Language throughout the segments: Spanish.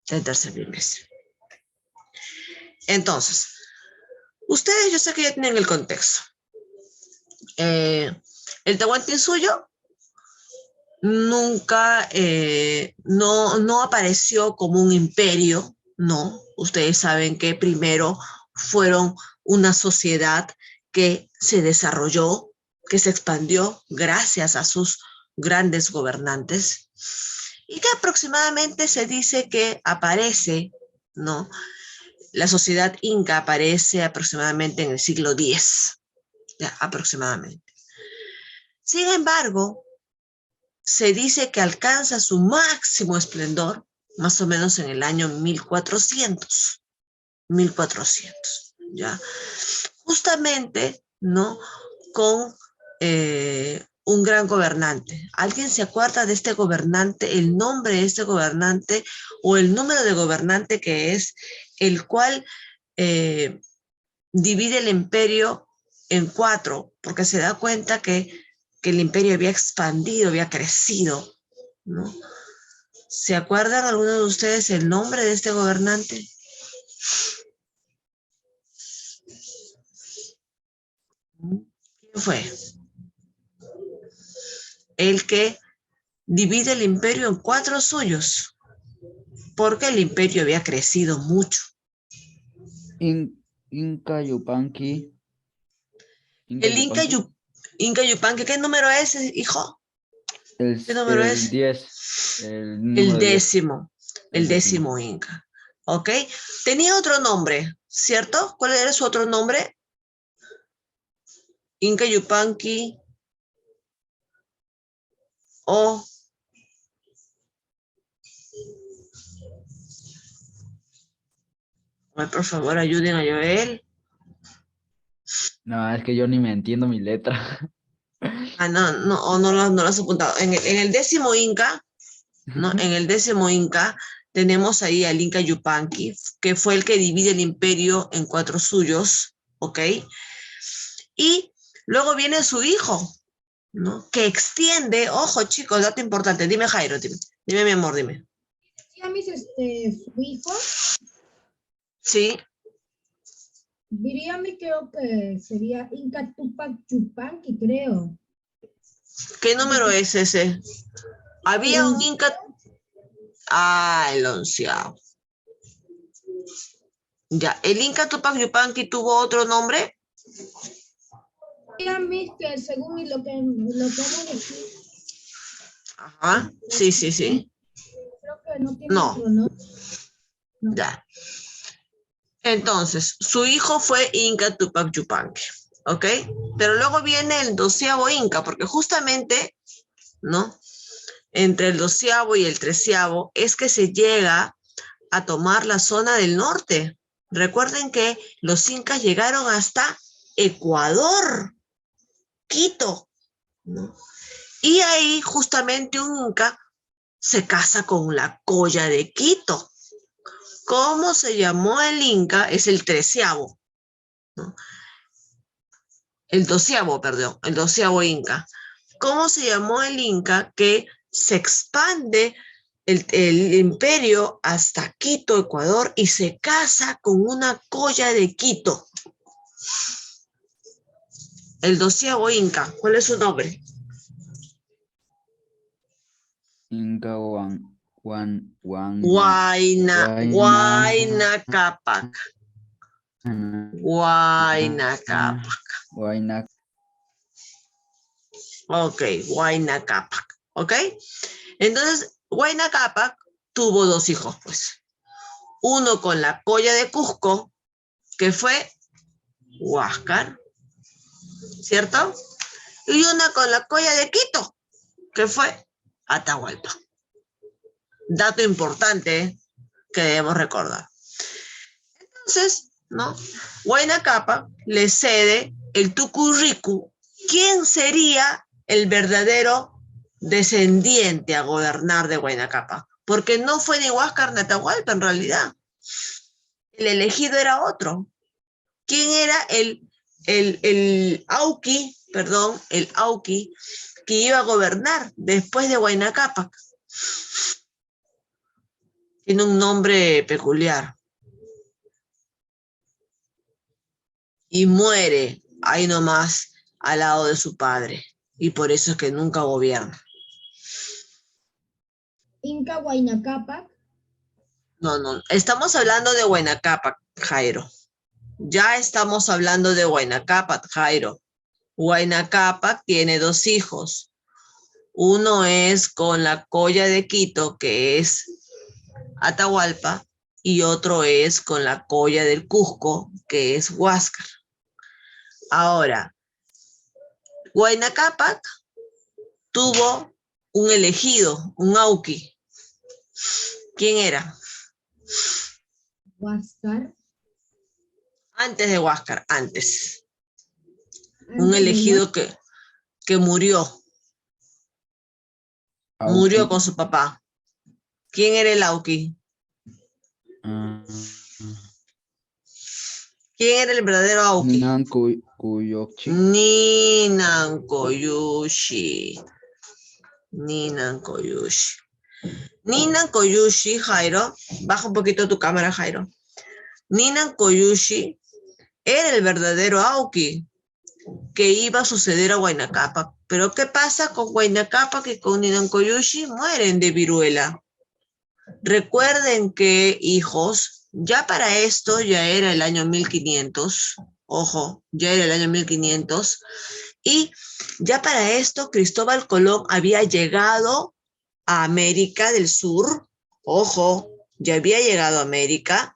del tercer bimestre. Entonces, ustedes yo sé que ya tienen el contexto. El Tahuantinsuyo nunca, no apareció como un imperio, no. Ustedes saben que primero fueron una sociedad que se desarrolló, que se expandió gracias a sus grandes gobernantes y que aproximadamente se dice que aparece, ¿no? La sociedad inca aparece aproximadamente en el siglo X, ya, aproximadamente. Sin embargo, se dice que alcanza su máximo esplendor más o menos en el año 1400, ¿ya? Justamente, ¿no? Con un gran gobernante. ¿Alguien se acuerda de este gobernante, el nombre de este gobernante o el número de gobernante que es, el cual divide el imperio en 4, porque se da cuenta que el imperio había expandido, había crecido, ¿no? ¿Se acuerdan algunos de ustedes el nombre de este gobernante? ¿Quién fue? El que divide el imperio en 4 suyos, porque el imperio había crecido mucho. Inca Yupanqui. El Inca Yupanqui, ¿qué número es, hijo? ¿Qué número es? 10. El Número 10. décimo. El décimo Inca. ¿Ok? Tenía otro nombre, ¿cierto? ¿Cuál era su otro nombre? Inca Yupanqui o... Ay, por favor, ayuden a Joel. No, es que yo ni me entiendo mi letra. Ah, no, o no lo has apuntado. En el décimo Inca, ¿no? En el décimo Inca tenemos ahí al Inca Yupanqui, que fue el que divide el imperio en 4 suyos, ¿ok? Y luego viene su hijo, ¿no? Que extiende, ojo chicos, dato importante, dime Jairo, dime mi amor, dime. Su hijo, Sí, diría mi creo que sería Inca Tupac Yupanqui, creo. ¿qué número es ese? Había un Inca... Ah, el 11º. Ya, ¿el Inca Tupac Yupanqui tuvo otro nombre? Diría que según lo que hemos dicho, Ajá, sí. creo que no tiene No, otro nombre. No. ya. Entonces, su hijo fue Inca Tupac Yupanqui, ¿ok? Pero luego viene el 12º Inca, porque justamente, ¿no? Entre el 12º y el 13º es que se llega a tomar la zona del norte. Recuerden que los incas llegaron hasta Ecuador, Quito, ¿no? Y ahí justamente un inca se casa con la Colla de Quito. ¿Cómo se llamó el inca? Es el 13º, ¿no? El 12º, perdón, el 12º inca. ¿Cómo se llamó el inca que se expande el imperio hasta Quito, Ecuador, y se casa con una Colla de Quito? El 12º inca, ¿cuál es su nombre? Inca Huayna Cápac. Huayna Cápac. Ok, Huayna Cápac. ¿Ok? Entonces, Huayna Cápac tuvo 2 hijos, pues. Uno con la Colla de Cusco, que fue Huáscar, ¿cierto? Y una con la Colla de Quito, que fue Atahualpa. Dato importante que debemos recordar. Entonces, ¿no? Huayna Cápac le cede el Tucurricu. ¿Quién sería el verdadero descendiente a gobernar de Huayna Cápac? Porque no fue ni Huáscar ni Atahualpa en realidad. El elegido era otro. ¿Quién era el Auqui, perdón, el Auqui que iba a gobernar después de Huayna Cápac? Tiene un nombre peculiar. Y muere ahí nomás al lado de su padre. Y por eso es que nunca gobierna. Inca Huayna Cápac. No. Estamos hablando de Huayna Cápac, Jairo. Ya estamos hablando de Huayna Cápac, Jairo. Huayna Cápac tiene 2 hijos. Uno es con la Colla de Quito, que es Atahualpa, y otro es con la Colla del Cusco, que es Huáscar. Ahora, Huayna Cápac tuvo un elegido, un auqui. ¿Quién era? Huáscar. Antes de Huáscar, antes. Un Antes de elegido que murió. Murió Auqui. con su papá. ¿Quién era el auqui? Ah, ¿Quién era el verdadero auqui? Ninan Kuyokchi. Ninan Koyushi. Ninan Koyushi. Ninan Koyushi, Jairo. Baja un poquito tu cámara, Jairo. Ninan Koyushi era el verdadero auqui que iba a suceder a Huayna Cápac. Pero ¿qué pasa con Huayna Cápac y con Ninan Koyushi? Mueren de viruela. Recuerden que, hijos, ya para esto ya era el año 1500, ojo, ya era el año 1500, y ya para esto Cristóbal Colón había llegado a América del Sur, ojo, ya había llegado a América,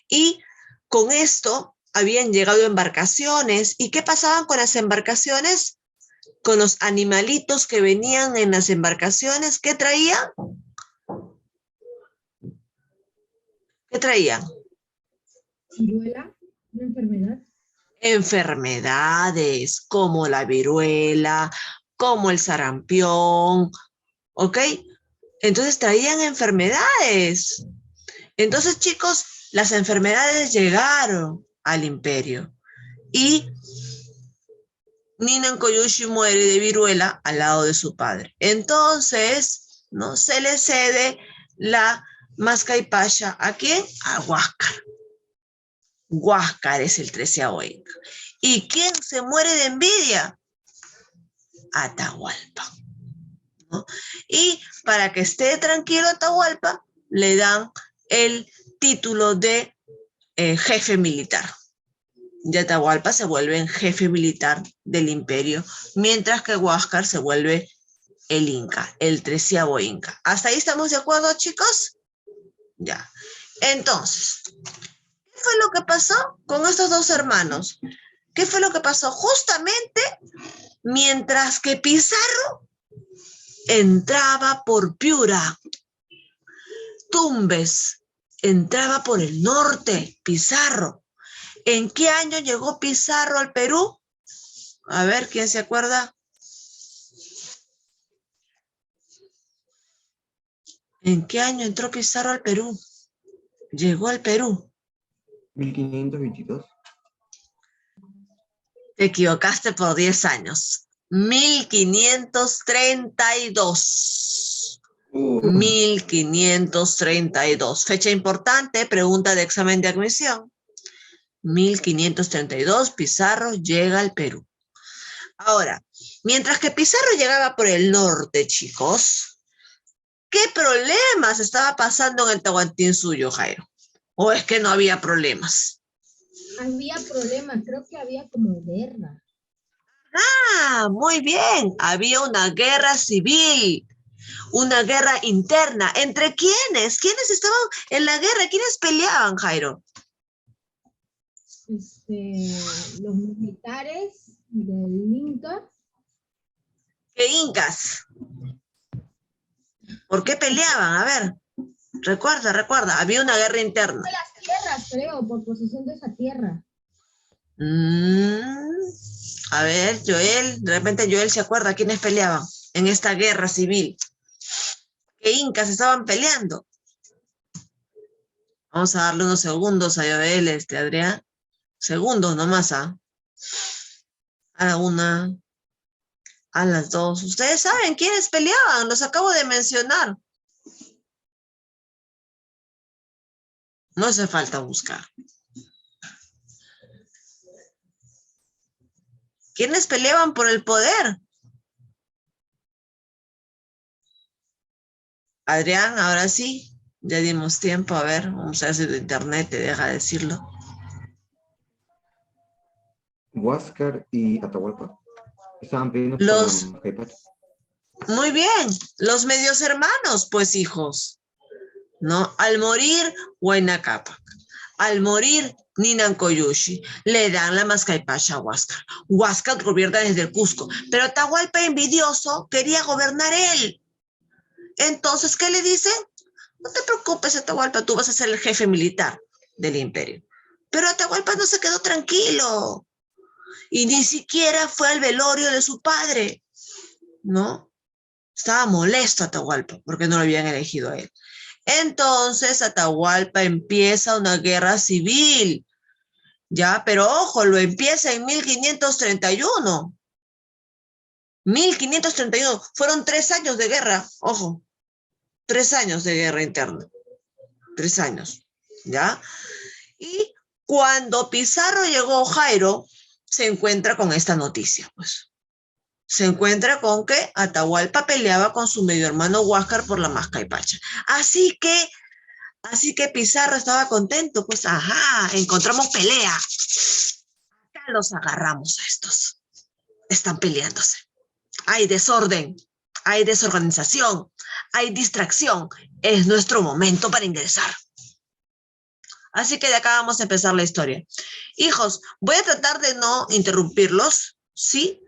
y con esto habían llegado embarcaciones. ¿Y qué pasaban con las embarcaciones? Con los animalitos que venían en las embarcaciones, ¿qué traían? ¿Qué traían? viruela, una enfermedad. Enfermedades como la viruela, como el sarampión, ¿ok? Entonces traían enfermedades. Entonces, chicos, las enfermedades llegaron al imperio y Ninan Koyushi muere de viruela al lado de su padre. Entonces, no se le cede la Mascaypaya. ¿A quién? A Huáscar. Huáscar es el 13º Inca. ¿Y quién se muere de envidia? Atahualpa, ¿no? Y para que esté tranquilo Atahualpa, le dan el título de jefe militar. Y Atahualpa se vuelve en jefe militar del imperio, mientras que Huáscar se vuelve el Inca, el 13º Inca. ¿Hasta ahí estamos de acuerdo, chicos? Ya. Entonces, ¿qué fue lo que pasó con estos 2 hermanos? ¿Qué fue lo que pasó? Justamente mientras que Pizarro entraba por Piura, Tumbes entraba por el norte, Pizarro. ¿En qué año llegó Pizarro al Perú? A ver, ¿quién se acuerda? ¿En qué año entró Pizarro al Perú? Llegó al Perú. 1522. Te equivocaste por 10 años. 1532. 1532. Fecha importante, pregunta de examen de admisión. 1532, Pizarro llega al Perú. Ahora, mientras que Pizarro llegaba por el norte, chicos, ¿qué problemas estaba pasando en el Tahuantinsuyo, Jairo? ¿O es que no había problemas? Había problemas, creo que había como guerra. Ah, muy bien. Había una guerra civil, una guerra interna. ¿Entre quiénes? ¿Quiénes estaban en la guerra? ¿Quiénes peleaban, Jairo? Los militares del Inca. ¿Qué incas? ¿Por qué peleaban? A ver, recuerda. Había una guerra interna. De las tierras, creo, por posesión de esa tierra. A ver, Joel, de repente Joel se acuerda quiénes peleaban en esta guerra civil. ¿Qué incas estaban peleando? Vamos a darle unos segundos a Joel, Adrián. Segundos nomás, ¿ah? A la una, a las dos. Ustedes saben quiénes peleaban, los acabo de mencionar. No hace falta buscar. ¿Quiénes peleaban por el poder? Adrián, ahora sí, ya dimos tiempo. A ver, vamos a ver si tu internet te deja decirlo. Huáscar y Atahualpa estaban peleando por la Los, Mascaipacha. muy bien, los medios hermanos, pues hijos, ¿no? Al morir Huayna Cápac, al morir Ninancoyushi, le dan la Mascaipacha a Huáscar. Huáscar gobierna desde el Cusco, pero Atahualpa envidioso quería gobernar él. Entonces, ¿qué le dice? No te preocupes, Atahualpa, tú vas a ser el jefe militar del imperio. Pero Atahualpa no se quedó tranquilo y ni siquiera fue al velorio de su padre, ¿no? Estaba molesto Atahualpa porque no lo habían elegido a él. Entonces Atahualpa empieza una guerra civil, ¿ya? Pero ojo, lo empieza en 1531. 1531. Fueron 3 años de guerra, ojo. 3 años de guerra interna. 3 años, ¿ya? Y cuando Pizarro llegó, Jairo se encuentra con esta noticia, pues. Se encuentra con que Atahualpa peleaba con su medio hermano Huáscar por la Mascaipacha. Así que Pizarro estaba contento, pues, ajá, encontramos pelea. Acá los agarramos a estos. Están peleándose. Hay desorden, hay desorganización, hay distracción. Es nuestro momento para ingresar. Así que de acá vamos a empezar la historia. Hijos, voy a tratar de no interrumpirlos, ¿sí?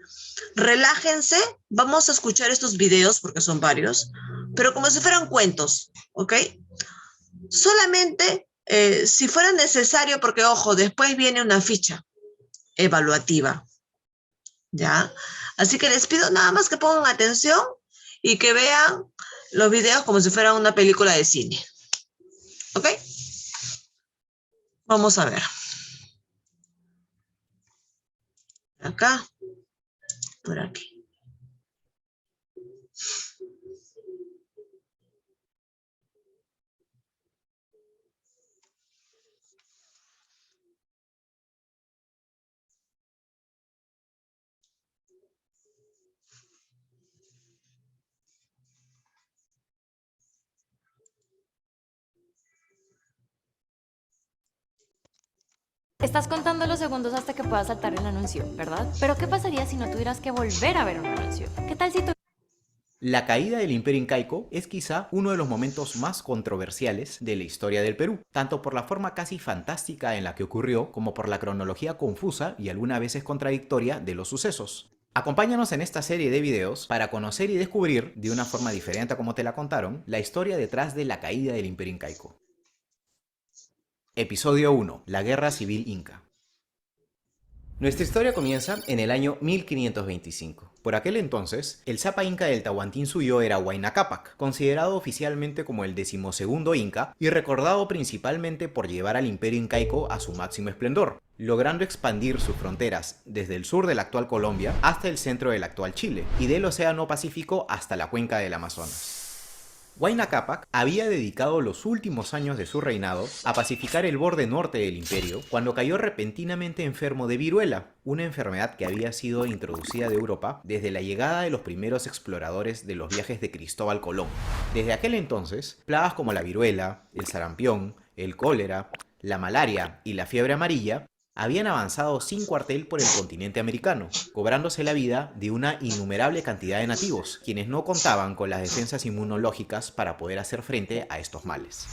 Relájense, vamos a escuchar estos videos porque son varios, pero como si fueran cuentos, ¿ok? Solamente si fuera necesario, porque ojo, después viene una ficha evaluativa, ¿ya? Así que les pido nada más que pongan atención y que vean los videos como si fuera una película de cine, ¿ok? Vamos a ver. Acá, por aquí. Estás contando los segundos hasta que puedas saltar el anuncio, ¿verdad? Pero ¿qué pasaría si no tuvieras que volver a ver un anuncio? ¿Qué tal si tú... La caída del Imperio Incaico es quizá uno de los momentos más controversiales de la historia del Perú, tanto por la forma casi fantástica en la que ocurrió como por la cronología confusa y algunas veces contradictoria de los sucesos. Acompáñanos en esta serie de videos para conocer y descubrir, de una forma diferente a como te la contaron, la historia detrás de la caída del Imperio Incaico. Episodio 1. La Guerra Civil Inca. Nuestra historia comienza en el año 1525. Por aquel entonces, el Sapa Inca del Tahuantinsuyo era Huayna Cápac, considerado oficialmente como el 12º Inca y recordado principalmente por llevar al Imperio Incaico a su máximo esplendor, logrando expandir sus fronteras desde el sur de la actual Colombia hasta el centro del actual Chile y del Océano Pacífico hasta la cuenca del Amazonas. Huayna Cápac había dedicado los últimos años de su reinado a pacificar el borde norte del imperio cuando cayó repentinamente enfermo de viruela, una enfermedad que había sido introducida de Europa desde la llegada de los primeros exploradores de los viajes de Cristóbal Colón. Desde aquel entonces, plagas como la viruela, el sarampión, el cólera, la malaria y la fiebre amarilla habían avanzado sin cuartel por el continente americano, cobrándose la vida de una innumerable cantidad de nativos, quienes no contaban con las defensas inmunológicas para poder hacer frente a estos males.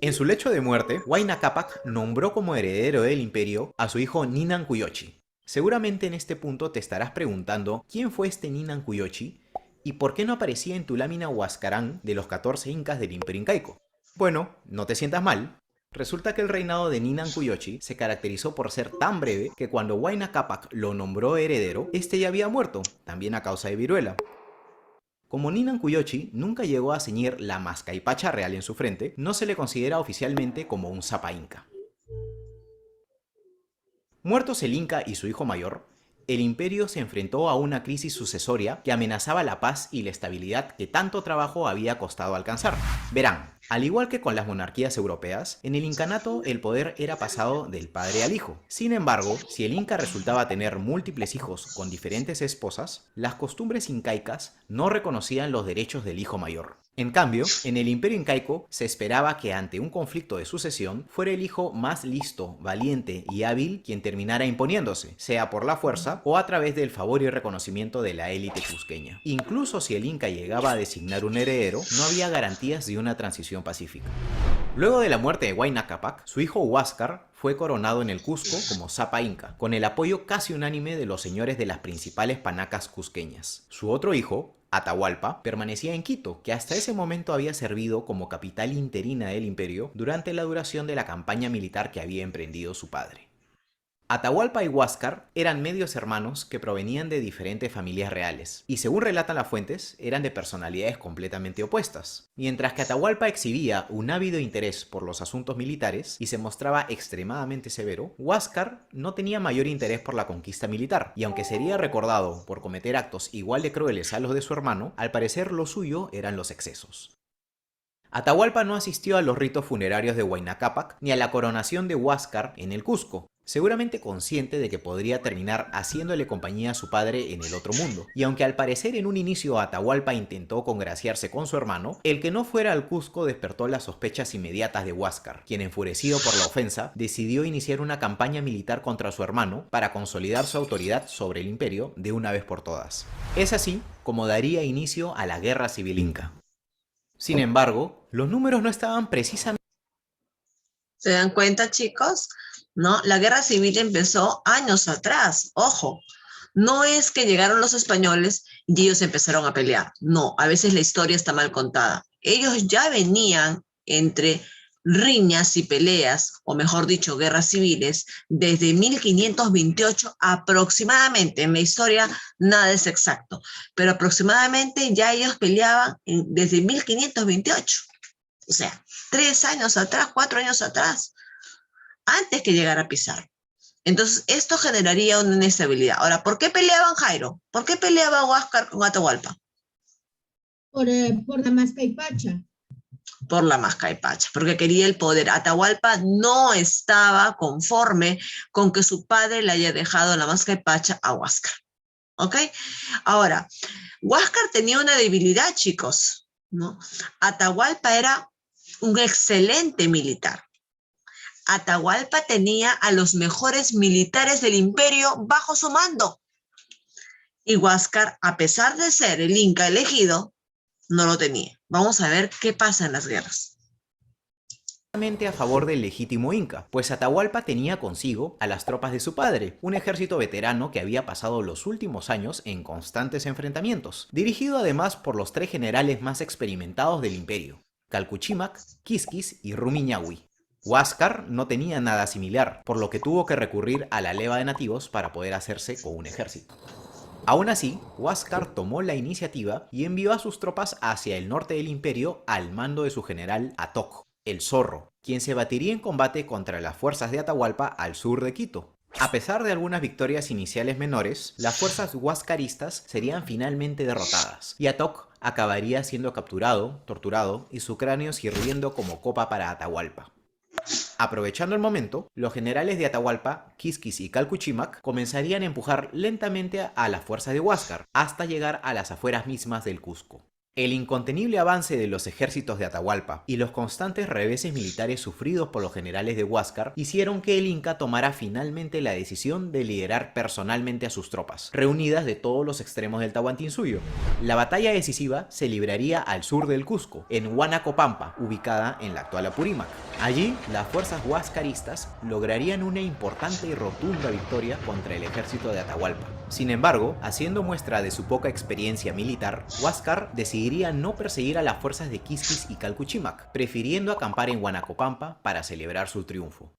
En su lecho de muerte, Huayna Cápac nombró como heredero del imperio a su hijo Ninancuyochi. Seguramente en este punto te estarás preguntando quién fue este Ninancuyochi y por qué no aparecía en tu lámina Huascarán de los 14 incas del Imperio Incaico. Bueno, no te sientas mal. Resulta que el reinado de Ninancuyochi se caracterizó por ser tan breve que cuando Huayna Cápac lo nombró heredero, este ya había muerto, también a causa de viruela. Como Ninancuyochi nunca llegó a ceñir la Mascaipacha real en su frente, no se le considera oficialmente como un Sapa Inca. Muertos el Inca y su hijo mayor, el imperio se enfrentó a una crisis sucesoria que amenazaba la paz y la estabilidad que tanto trabajo había costado alcanzar. Verán, al igual que con las monarquías europeas, en el incanato el poder era pasado del padre al hijo. Sin embargo, si el inca resultaba tener múltiples hijos con diferentes esposas, las costumbres incaicas no reconocían los derechos del hijo mayor. En cambio, en el imperio incaico se esperaba que ante un conflicto de sucesión fuera el hijo más listo, valiente y hábil quien terminara imponiéndose, sea por la fuerza o a través del favor y reconocimiento de la élite cusqueña. Incluso si el inca llegaba a designar un heredero, no había garantías de una transición pacífica. Luego de la muerte de Huayna Cápac, su hijo Huáscar fue coronado en el Cusco como Sapa Inca, con el apoyo casi unánime de los señores de las principales panacas cusqueñas. Su otro hijo, Atahualpa, permanecía en Quito, que hasta ese momento había servido como capital interina del imperio durante la duración de la campaña militar que había emprendido su padre. Atahualpa y Huáscar eran medios hermanos que provenían de diferentes familias reales, y según relatan las fuentes, eran de personalidades completamente opuestas. Mientras que Atahualpa exhibía un ávido interés por los asuntos militares y se mostraba extremadamente severo, Huáscar no tenía mayor interés por la conquista militar, y aunque sería recordado por cometer actos igual de crueles a los de su hermano, al parecer lo suyo eran los excesos. Atahualpa no asistió a los ritos funerarios de Huayna Cápac ni a la coronación de Huáscar en el Cusco, seguramente consciente de que podría terminar haciéndole compañía a su padre en el otro mundo. Y aunque al parecer en un inicio Atahualpa intentó congraciarse con su hermano, el que no fuera al Cusco despertó las sospechas inmediatas de Huáscar, quien enfurecido por la ofensa decidió iniciar una campaña militar contra su hermano para consolidar su autoridad sobre el imperio de una vez por todas. Es así como daría inicio a la Guerra Civil Inca. Sin embargo, los números no estaban precisamente... ¿Se dan cuenta, chicos? ¿No? La guerra civil empezó años atrás, ojo. No es que llegaron los españoles y ellos empezaron a pelear. No, a veces la historia está mal contada. Ellos ya venían entre riñas y peleas, o mejor dicho, guerras civiles, desde 1528 aproximadamente. En la historia nada es exacto, pero aproximadamente ya ellos peleaban desde 1528. O sea, 3 años atrás, 4 años atrás, antes que llegara Pizarro. Entonces, esto generaría una inestabilidad. Ahora, ¿por qué peleaban, Jairo? ¿Por qué peleaba Huáscar con Atahualpa? Por la Mascaipacha. Por la Mascaipacha, porque quería el poder. Atahualpa no estaba conforme con que su padre le haya dejado la Mascaipacha a Huáscar. ¿Ok? Ahora, Huáscar tenía una debilidad, chicos, ¿no? Atahualpa era un excelente militar. Atahualpa tenía a los mejores militares del imperio bajo su mando. Y Huáscar, a pesar de ser el inca elegido, no lo tenía. Vamos a ver qué pasa en las guerras. A favor del legítimo inca, pues Atahualpa tenía consigo a las tropas de su padre, un ejército veterano que había pasado los últimos años en constantes enfrentamientos, dirigido además por los 3 generales más experimentados del imperio, Calcuchímac, Quisquis y Rumiñahui. Huáscar no tenía nada similar, por lo que tuvo que recurrir a la leva de nativos para poder hacerse con un ejército. Aún así, Huáscar tomó la iniciativa y envió a sus tropas hacia el norte del imperio al mando de su general Atoc, el Zorro, quien se batiría en combate contra las fuerzas de Atahualpa al sur de Quito. A pesar de algunas victorias iniciales menores, las fuerzas huáscaristas serían finalmente derrotadas, y Atoc acabaría siendo capturado, torturado y su cráneo sirviendo como copa para Atahualpa. Aprovechando el momento, los generales de Atahualpa, Quisquis y Calcuchímac comenzarían a empujar lentamente a las fuerzas de Huáscar hasta llegar a las afueras mismas del Cusco. El incontenible avance de los ejércitos de Atahualpa y los constantes reveses militares sufridos por los generales de Huáscar hicieron que el Inca tomara finalmente la decisión de liderar personalmente a sus tropas, reunidas de todos los extremos del Tahuantinsuyo. La batalla decisiva se libraría al sur del Cusco, en Huanacopampa, ubicada en la actual Apurímac. Allí, las fuerzas huáscaristas lograrían una importante y rotunda victoria contra el ejército de Atahualpa. Sin embargo, haciendo muestra de su poca experiencia militar, Huáscar decidiría no perseguir a las fuerzas de Quisquis y Calcuchímac, prefiriendo acampar en Huanacopampa para celebrar su triunfo.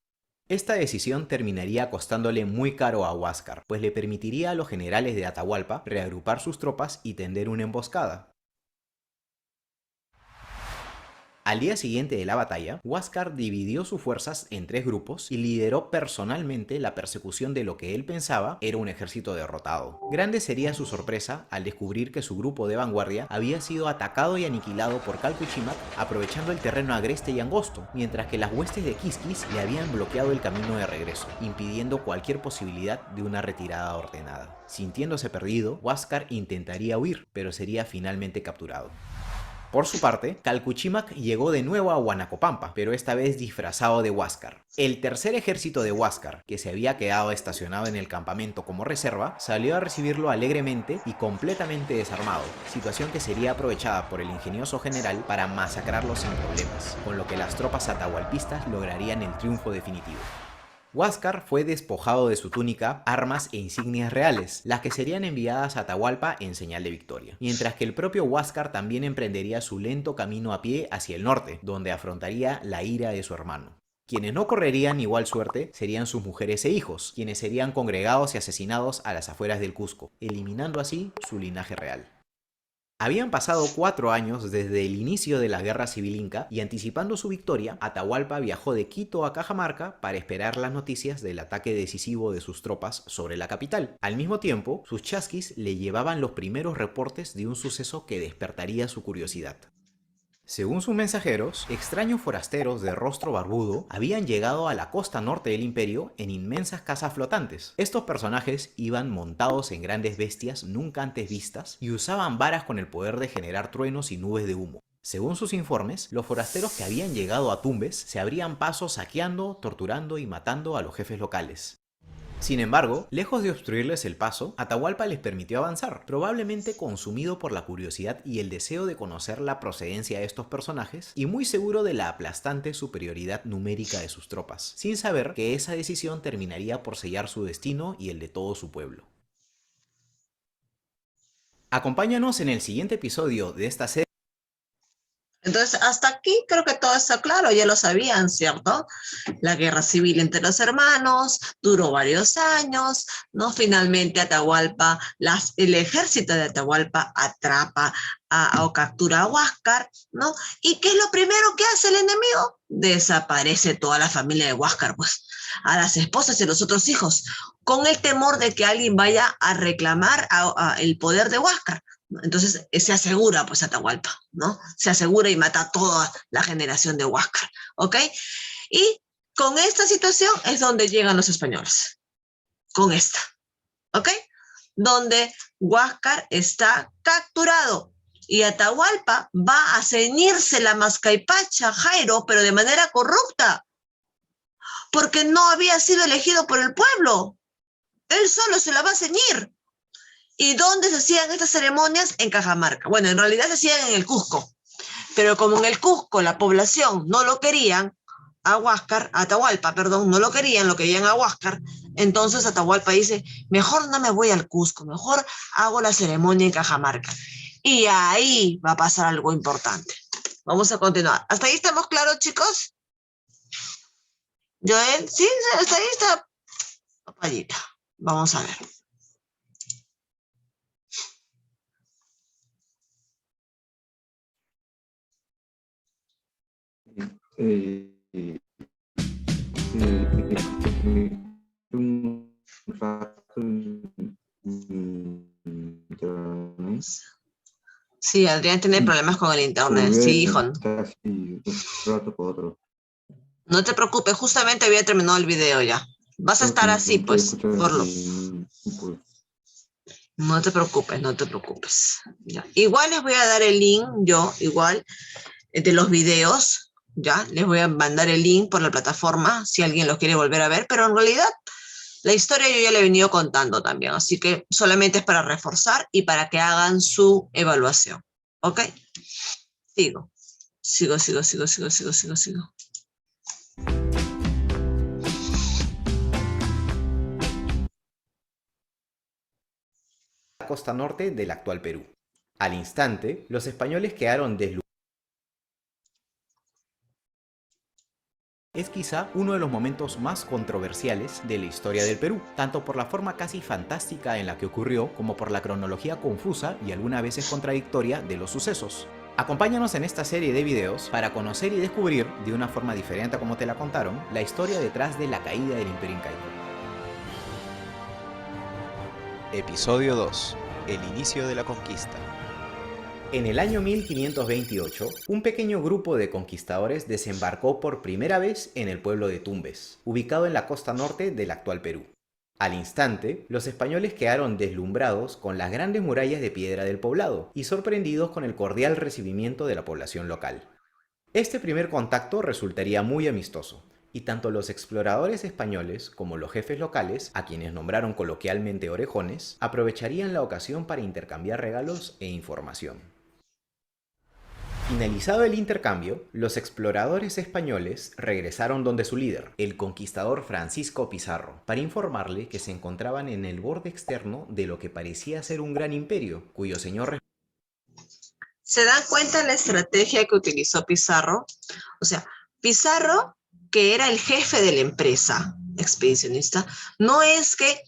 Esta decisión terminaría costándole muy caro a Huáscar, pues le permitiría a los generales de Atahualpa reagrupar sus tropas y tender una emboscada. Al día siguiente de la batalla, Huáscar dividió sus fuerzas en 3 grupos y lideró personalmente la persecución de lo que él pensaba era un ejército derrotado. Grande sería su sorpresa al descubrir que su grupo de vanguardia había sido atacado y aniquilado por Calpuchímac aprovechando el terreno agreste y angosto, mientras que las huestes de Quisquis le habían bloqueado el camino de regreso, impidiendo cualquier posibilidad de una retirada ordenada. Sintiéndose perdido, Huáscar intentaría huir, pero sería finalmente capturado. Por su parte, Calpuchímac llegó de nuevo a Huanacopampa, pero esta vez disfrazado de Huáscar. El tercer ejército de Huáscar, que se había quedado estacionado en el campamento como reserva, salió a recibirlo alegremente y completamente desarmado, situación que sería aprovechada por el ingenioso general para masacrarlo sin problemas, con lo que las tropas atahualpistas lograrían el triunfo definitivo. Huáscar fue despojado de su túnica, armas e insignias reales, las que serían enviadas a Atahualpa en señal de victoria, mientras que el propio Huáscar también emprendería su lento camino a pie hacia el norte, donde afrontaría la ira de su hermano. Quienes no correrían igual suerte serían sus mujeres e hijos, quienes serían congregados y asesinados a las afueras del Cusco, eliminando así su linaje real. Habían pasado 4 años desde el inicio de la Guerra Civil Inca y anticipando su victoria, Atahualpa viajó de Quito a Cajamarca para esperar las noticias del ataque decisivo de sus tropas sobre la capital. Al mismo tiempo, sus chasquis le llevaban los primeros reportes de un suceso que despertaría su curiosidad. Según sus mensajeros, extraños forasteros de rostro barbudo habían llegado a la costa norte del imperio en inmensas casas flotantes. Estos personajes iban montados en grandes bestias nunca antes vistas y usaban varas con el poder de generar truenos y nubes de humo. Según sus informes, los forasteros que habían llegado a Tumbes se abrían paso saqueando, torturando y matando a los jefes locales. Sin embargo, lejos de obstruirles el paso, Atahualpa les permitió avanzar, probablemente consumido por la curiosidad y el deseo de conocer la procedencia de estos personajes, y muy seguro de la aplastante superioridad numérica de sus tropas, sin saber que esa decisión terminaría por sellar su destino y el de todo su pueblo. Acompáñanos en el siguiente episodio de esta serie. Entonces, hasta aquí creo que todo está claro, ya lo sabían, ¿cierto? La guerra civil entre los hermanos duró varios años, ¿no? Finalmente Atahualpa, el ejército de Atahualpa atrapa o captura a Huáscar, ¿no? ¿Y qué es lo primero que hace el enemigo? Desaparece toda la familia de Huáscar, pues, a las esposas y a los otros hijos, con el temor de que alguien vaya a reclamar el poder de Huáscar. Entonces se asegura, pues, Atahualpa, ¿no? Se asegura y mata a toda la generación de Huáscar, ¿ok? Y con esta situación es donde llegan los españoles, con esta, ¿ok? Donde Huáscar está capturado y Atahualpa va a ceñirse la mascaipacha, Jairo, pero de manera corrupta, porque no había sido elegido por el pueblo. Él solo se la va a ceñir. ¿Y dónde se hacían estas ceremonias? En Cajamarca. Bueno, en realidad se hacían en el Cusco, pero como en el Cusco la población no lo querían, Atahualpa, perdón, no lo querían a Huáscar, entonces Atahualpa dice, mejor no me voy al Cusco, mejor hago la ceremonia en Cajamarca. Y ahí va a pasar algo importante. Vamos a continuar. ¿Hasta ahí estamos claros, chicos? Joel, sí, hasta ahí está. Papayita. Vamos a ver. Un rato, Sí, Adrián tiene problemas con el internet. Sí, hijo. Un rato por otro. No te preocupes, justamente había terminado el video ya. Vas a estar así, pues, No te preocupes, no te preocupes. Ya. Igual les voy a dar el link, de los videos, ya. Les voy a mandar el link por la plataforma, si alguien los quiere volver a ver, pero en realidad la historia yo ya la he venido contando también, así que solamente es para reforzar y para que hagan su evaluación, ¿ok? Sigo. La costa norte del actual Perú. Al instante, los españoles quedaron deslucidos. Es quizá uno de los momentos más controversiales de la historia del Perú, tanto por la forma casi fantástica en la que ocurrió, como por la cronología confusa y algunas veces contradictoria de los sucesos. Acompáñanos en esta serie de videos para conocer y descubrir, de una forma diferente a como te la contaron, la historia detrás de la caída del Imperio Incaico. Episodio 2. El inicio de la conquista. En el año 1528, un pequeño grupo de conquistadores desembarcó por primera vez en el pueblo de Tumbes, ubicado en la costa norte del actual Perú. Al instante, los españoles quedaron deslumbrados con las grandes murallas de piedra del poblado y sorprendidos con el cordial recibimiento de la población local. Este primer contacto resultaría muy amistoso, y tanto los exploradores españoles como los jefes locales, a quienes nombraron coloquialmente orejones, aprovecharían la ocasión para intercambiar regalos e información. Finalizado el intercambio, los exploradores españoles regresaron donde su líder, el conquistador Francisco Pizarro, para informarle que se encontraban en el borde externo de lo que parecía ser un gran imperio, cuyo señor... ¿Se dan cuenta de la estrategia que utilizó Pizarro? O sea, Pizarro, que era el jefe de la empresa expedicionista, no es que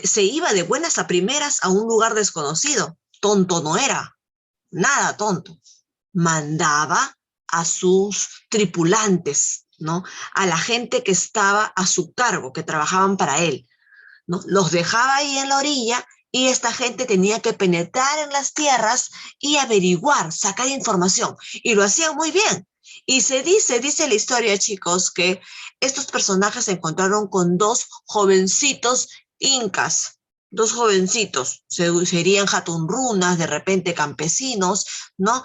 se iba de buenas a primeras a un lugar desconocido. Tonto no era, nada tonto. Mandaba a sus tripulantes, ¿no? A la gente que estaba a su cargo, que trabajaban para él, ¿no? Los dejaba ahí en la orilla y esta gente tenía que penetrar en las tierras y averiguar, sacar información. Y lo hacían muy bien. Y dice la historia, chicos, que estos personajes se encontraron con dos jovencitos incas. Dos jovencitos, serían jatunrunas, de repente campesinos, ¿no?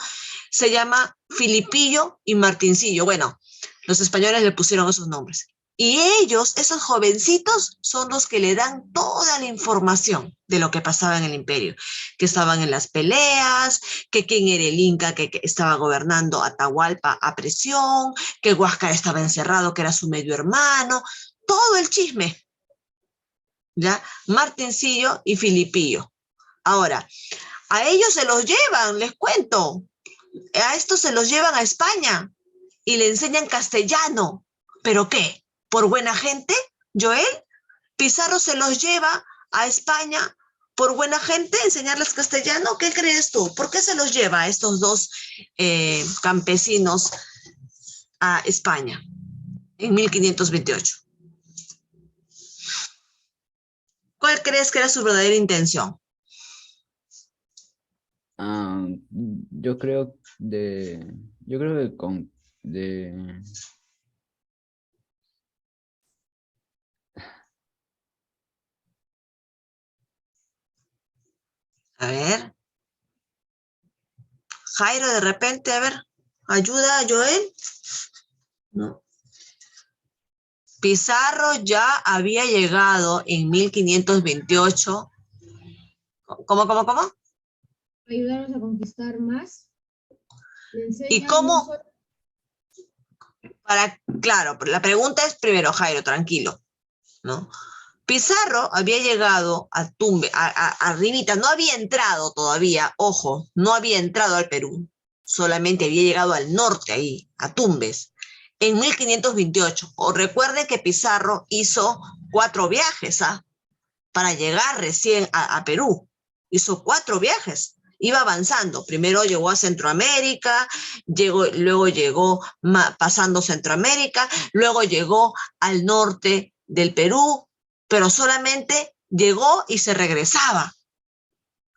Se llama Filipillo y Martincillo. Bueno, los españoles le pusieron esos nombres. Y ellos, esos jovencitos, son los que le dan toda la información de lo que pasaba en el imperio. Que estaban en las peleas, que quién era el inca que estaba gobernando Atahualpa a presión, que Huáscar estaba encerrado, que era su medio hermano. Todo el chisme. ¿Ya? Martincillo y Filipillo. Ahora, a ellos se los llevan, les cuento. A estos se los llevan a España y le enseñan castellano. ¿Pero qué? ¿Por buena gente, Joel? Pizarro se los lleva a España por buena gente, enseñarles castellano. ¿Qué crees tú? ¿Por qué se los lleva a estos dos campesinos a España en 1528? ¿Cuál crees que era su verdadera intención? Yo creo que A ver. Jairo, de repente, a ver, ayuda a Joel. No. Pizarro ya había llegado en 1528. ¿Cómo? Ayudarnos a conquistar más. ¿Y cómo? Claro, la pregunta es primero, Jairo, tranquilo, ¿no? Pizarro había llegado a Tumbes, arribita, no había entrado todavía, ojo, no había entrado al Perú, solamente había llegado al norte ahí, a Tumbes, en 1528. O recuerden que Pizarro hizo 4 viajes, para llegar recién a Perú. Hizo 4 viajes. Iba avanzando. Primero llegó a Centroamérica, luego llegó pasando Centroamérica, luego llegó al norte del Perú, pero solamente llegó y se regresaba.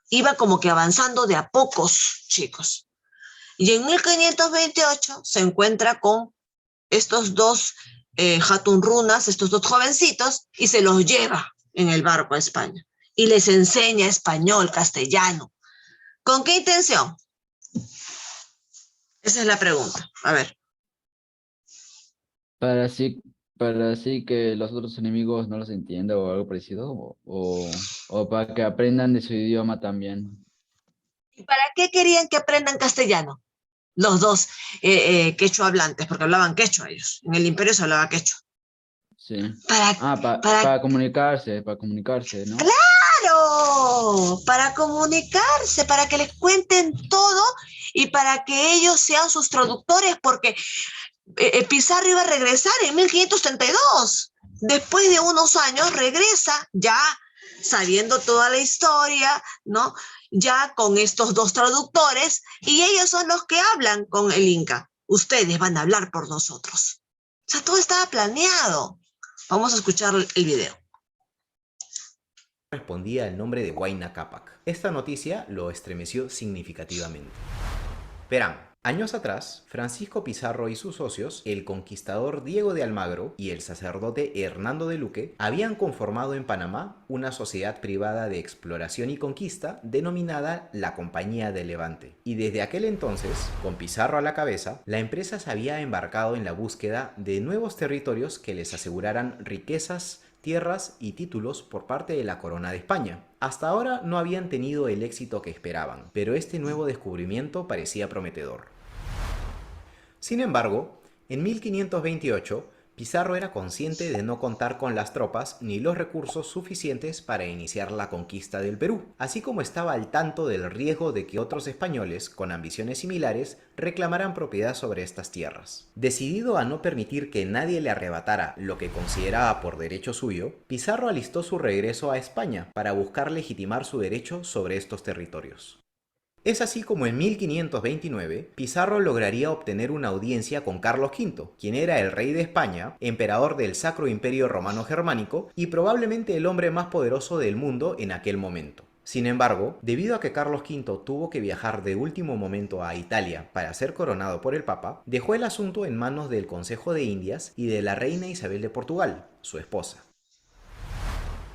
Iba como que avanzando de a pocos, chicos. Y en 1528 se encuentra con estos dos jatunrunas, estos dos jovencitos, y se los lleva en el barco a España. Y les enseña español, castellano. ¿Con qué intención? Esa es la pregunta. A ver. para así que los otros enemigos no los entiendan o algo parecido, o para que aprendan de su idioma también. ¿Y para qué querían que aprendan castellano? Los dos quechua hablantes, porque hablaban quechua ellos. En el imperio se hablaba quechua. Sí. Para comunicarse, ¿no? ¡Claro! Para comunicarse, para que les cuenten todo y para que ellos sean sus traductores, porque Pizarro iba a regresar en 1532. Después de unos años regresa ya sabiendo toda la historia, ¿no? ya con estos dos traductores y ellos son los que hablan con el Inca. Ustedes van a hablar por nosotros. O sea, todo estaba planeado. Vamos a escuchar el video. Respondía el nombre de Huayna Cápac. Esta noticia lo estremeció significativamente. Verán, años atrás, Francisco Pizarro y sus socios, el conquistador Diego de Almagro y el sacerdote Hernando de Luque, habían conformado en Panamá una sociedad privada de exploración y conquista denominada la Compañía de Levante. Y desde aquel entonces, con Pizarro a la cabeza, la empresa se había embarcado en la búsqueda de nuevos territorios que les aseguraran riquezas, tierras y títulos por parte de la corona de España. Hasta ahora no habían tenido el éxito que esperaban, pero este nuevo descubrimiento parecía prometedor. Sin embargo, en 1528, Pizarro era consciente de no contar con las tropas ni los recursos suficientes para iniciar la conquista del Perú, así como estaba al tanto del riesgo de que otros españoles con ambiciones similares reclamaran propiedad sobre estas tierras. Decidido a no permitir que nadie le arrebatara lo que consideraba por derecho suyo, Pizarro alistó su regreso a España para buscar legitimar su derecho sobre estos territorios. Es así como en 1529 Pizarro lograría obtener una audiencia con Carlos V, quien era el rey de España, emperador del Sacro Imperio Romano Germánico y probablemente el hombre más poderoso del mundo en aquel momento. Sin embargo, debido a que Carlos V tuvo que viajar de último momento a Italia para ser coronado por el Papa, dejó el asunto en manos del Consejo de Indias y de la reina Isabel de Portugal, su esposa.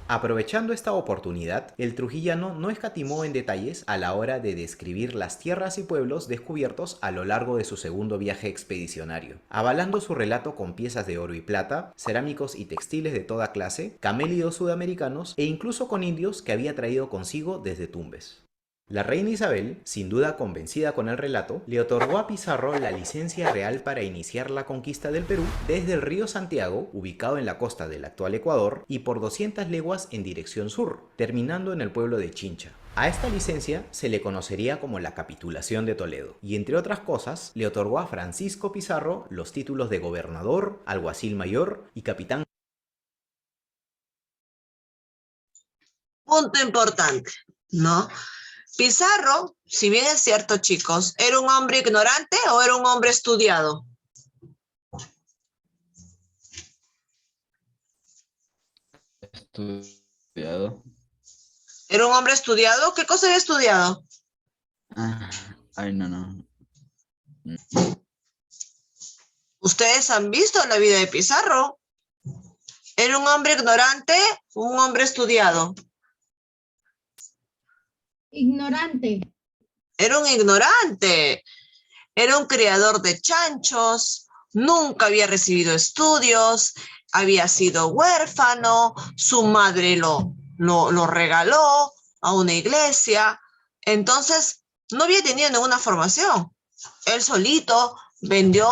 Aprovechando esta oportunidad, el trujillano no escatimó en detalles a la hora de describir las tierras y pueblos descubiertos a lo largo de su segundo viaje expedicionario, avalando su relato con piezas de oro y plata, cerámicos y textiles de toda clase, camélidos sudamericanos e incluso con indios que había traído consigo desde Tumbes. La reina Isabel, sin duda convencida con el relato, le otorgó a Pizarro la licencia real para iniciar la conquista del Perú desde el río Santiago, ubicado en la costa del actual Ecuador, y por 200 leguas en dirección sur, terminando en el pueblo de Chincha. A esta licencia se le conocería como la Capitulación de Toledo, y entre otras cosas, le otorgó a Francisco Pizarro los títulos de gobernador, alguacil mayor y capitán. Punto importante, ¿no? Pizarro, si bien es cierto, chicos, ¿era un hombre ignorante o era un hombre estudiado? Estudiado. ¿Era un hombre estudiado? ¿Qué cosa había estudiado? No. Ustedes han visto la vida de Pizarro. ¿Era un hombre ignorante o un hombre estudiado? Ignorante. Era un ignorante. Era un criador de chanchos. Nunca había recibido estudios. Había sido huérfano. Su madre lo regaló a una iglesia. Entonces, no había tenido ninguna formación. Él solito vendió